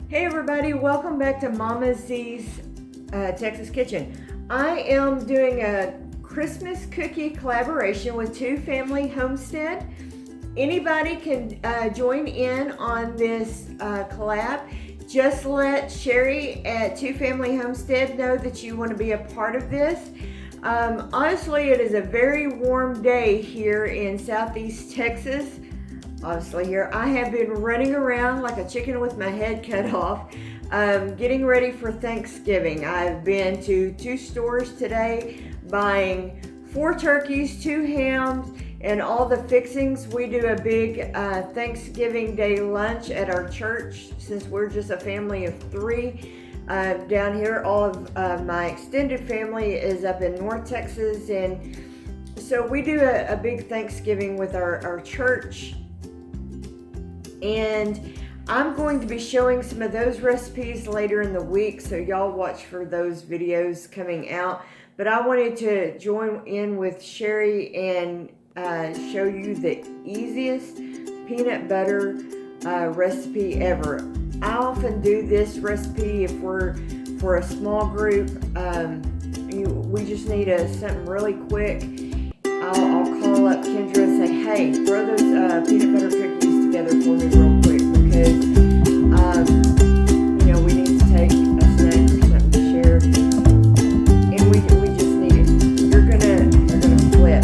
Hey everybody, welcome back to Mama Z's Texas Kitchen. I am doing a Christmas cookie collaboration with Two Family Homestead. Anybody can join in on this collab. Just let Sherry at Two Family Homestead know that you want to be a part of this. Honestly, it is a very warm day here in Southeast Texas. Honestly, here I have been running around like a chicken with my head cut off, getting ready for Thanksgiving. I've been to 2 stores today buying 4 turkeys, 2 hams, and all the fixings. We do a big Thanksgiving Day lunch at our church since we're just a family of 3. Down here, all of my extended family is up in North Texas, and so we do a big Thanksgiving with our church. And I'm going to be showing some of those recipes later in the week, so y'all watch for those videos coming out. But I wanted to join in with Sherry and show you the easiest peanut butter recipe ever. I often do this recipe if we're for a small group. We just need something really quick. I'll call up Kendra and say, hey, throw those peanut butter cookies together for me real quick, because we need to take a snack or something to share, and we just need it. You're gonna flip.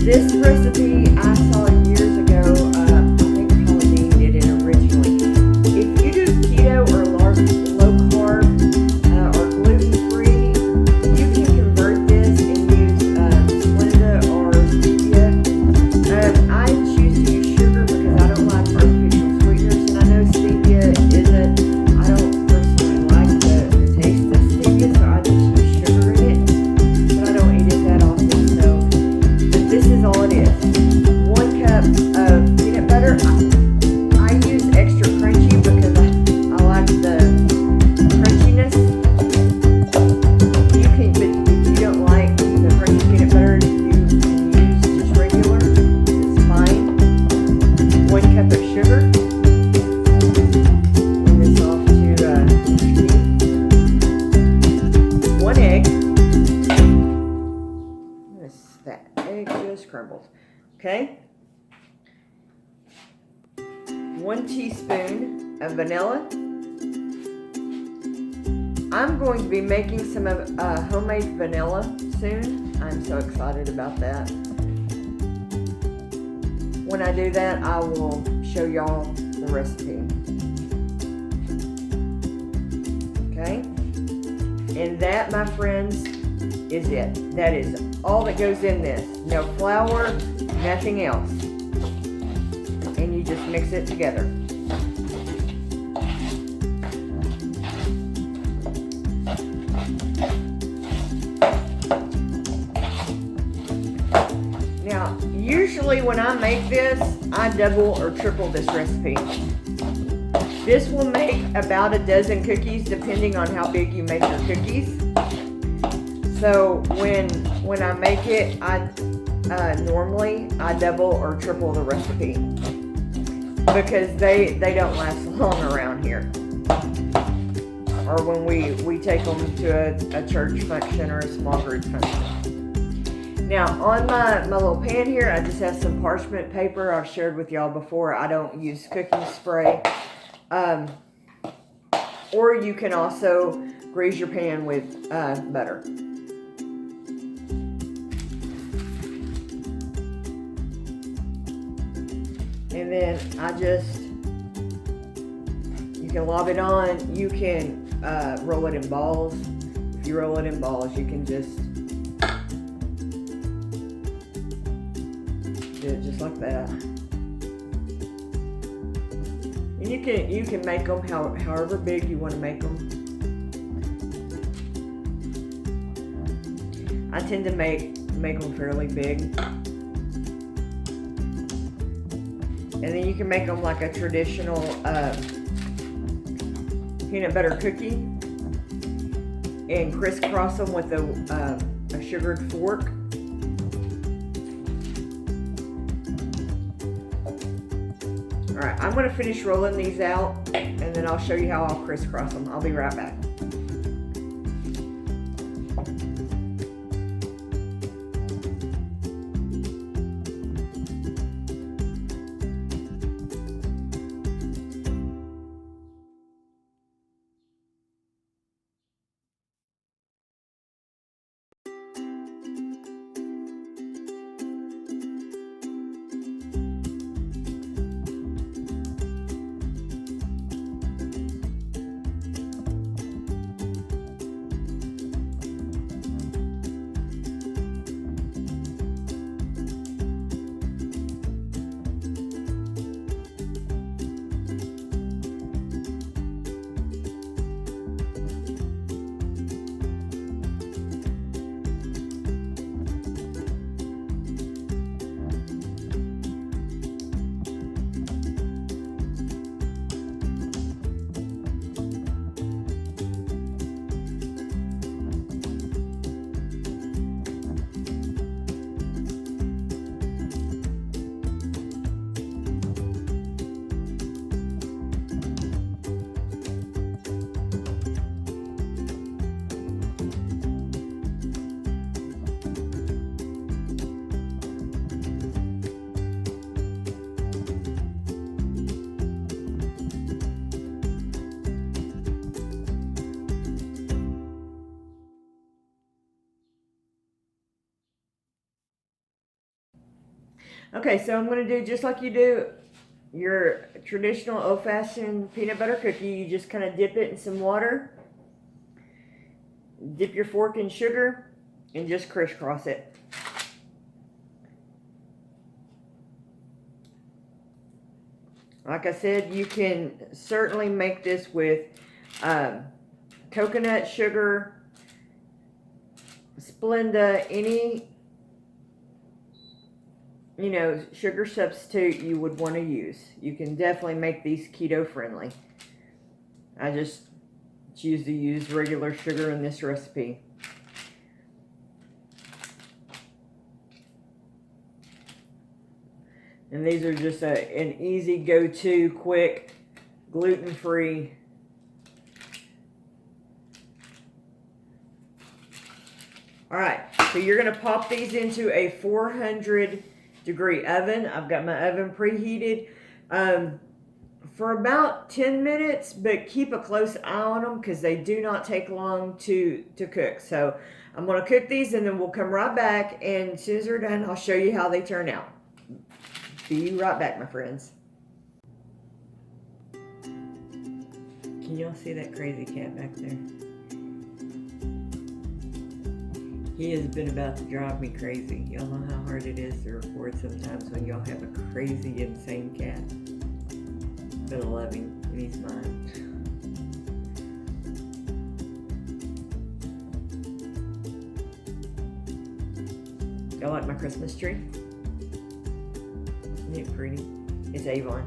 This recipe I saw years ago. I think Pauline did it originally. If you do keto or low carb or gluten free, you can convert this and use Splenda or stevia. I choose to use sugar because I don't like artificial sweeteners, and I know stevia isn't. I don't personally like the taste of stevia, so I just use sugar in it. But I don't eat it that often, so. But this is all it is. 1 cup of peanut butter. I use extra crunchy because I like the crunchiness. You can, but if you don't like the crunchy peanut butter, you can use just regular. It's fine. 1 cup of sugar. Turn this off to 1 egg. That egg just crumbled. Okay. 1 teaspoon of vanilla. I'm going to be making some of homemade vanilla soon. I'm so excited about that. When I do that, I will show y'all the recipe. Okay? And that, my friends, is it. That is all that goes in this. No flour, nothing else. And you just mix it together. Now, usually when I make this, I double or triple this recipe. This will make about a dozen cookies depending on how big you make your cookies. So when I make it, normally I double or triple the recipe because they don't last long around here. Or when we take them to a church function or a small group function. Now on my little pan here, I just have some parchment paper. I've shared with y'all before. I don't use cooking spray. Or you can also grease your pan with butter. And then you can lob it on. You can roll it in balls. If you roll it in balls, you can just do it just like that. And you can make them however big you want to make them. I tend to make them fairly big. And then you can make them like a traditional peanut butter cookie and crisscross them with a sugared fork. All right, I'm gonna finish rolling these out and then I'll show you how I'll crisscross them. I'll be right back. Okay, so I'm going to do just like you do your traditional old-fashioned peanut butter cookie. You just kind of dip it in some water, dip your fork in sugar, and just crisscross it. Like I said, you can certainly make this with coconut sugar, Splenda, any sugar substitute you would want to use. You can definitely make these keto friendly. I just choose to use regular sugar in this recipe. And these are just an easy go-to, quick, gluten-free. All right, so you're gonna pop these into a 400-degree oven. I've got my oven preheated for about 10 minutes, but keep a close eye on them because they do not take long to cook. So I'm gonna cook these and then we'll come right back, and as soon as they're done, I'll show you how they turn out. Be right back, my friends. Can y'all see that crazy cat back there? He has been about to drive me crazy. Y'all know how hard it is to record sometimes when y'all have a crazy, insane cat. But I love him, and he's mine. Y'all like my Christmas tree? Isn't it pretty? It's Avon.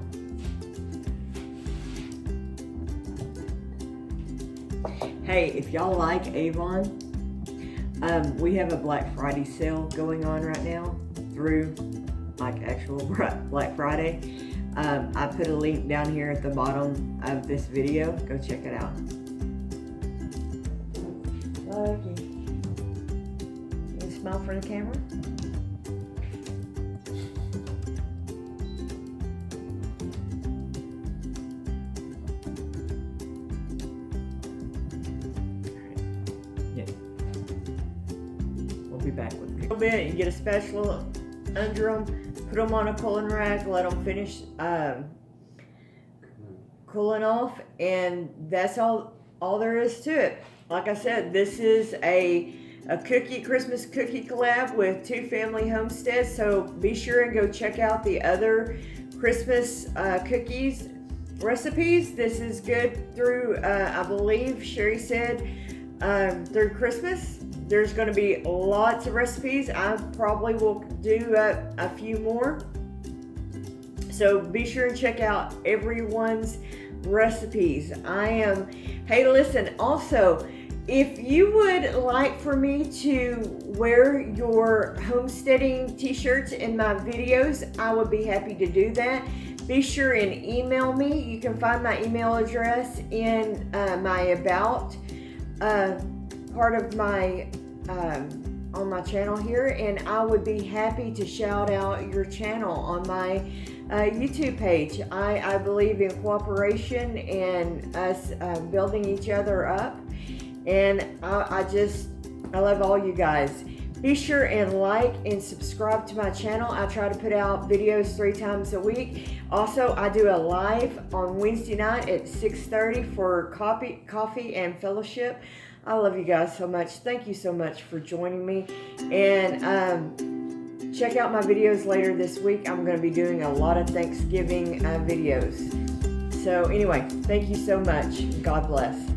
Hey, if y'all like Avon, we have a Black Friday sale going on right now through like actual Black Friday. I put a link down here at the bottom of this video. Go check it out. Okay. You smile for the camera? We'll be back with you. A little bit. You get a spatula under them, put them on a cooling rack, let them finish cooling off, and that's all there is to it. Like I said, this is a Christmas cookie collab with Two Family Homestead, so be sure and go check out the other Christmas cookies recipes. This is good through, I believe Sherry said, through Christmas. There's going to be lots of recipes. I probably will do a few more. So be sure and check out everyone's recipes. Hey, listen, also, if you would like for me to wear your homesteading t-shirts in my videos, I would be happy to do that. Be sure and email me. You can find my email address in my about part of my on my channel here, and I would be happy to shout out your channel on my YouTube page. I believe in cooperation and us building each other up, and I love all you guys. Be sure and like and subscribe to my channel. I try to put out videos 3 times a week. Also, I do a live on Wednesday night at 6:30 for coffee and fellowship. I love you guys so much. Thank you so much for joining me. And check out my videos later this week. I'm going to be doing a lot of Thanksgiving videos. So anyway, thank you so much. God bless.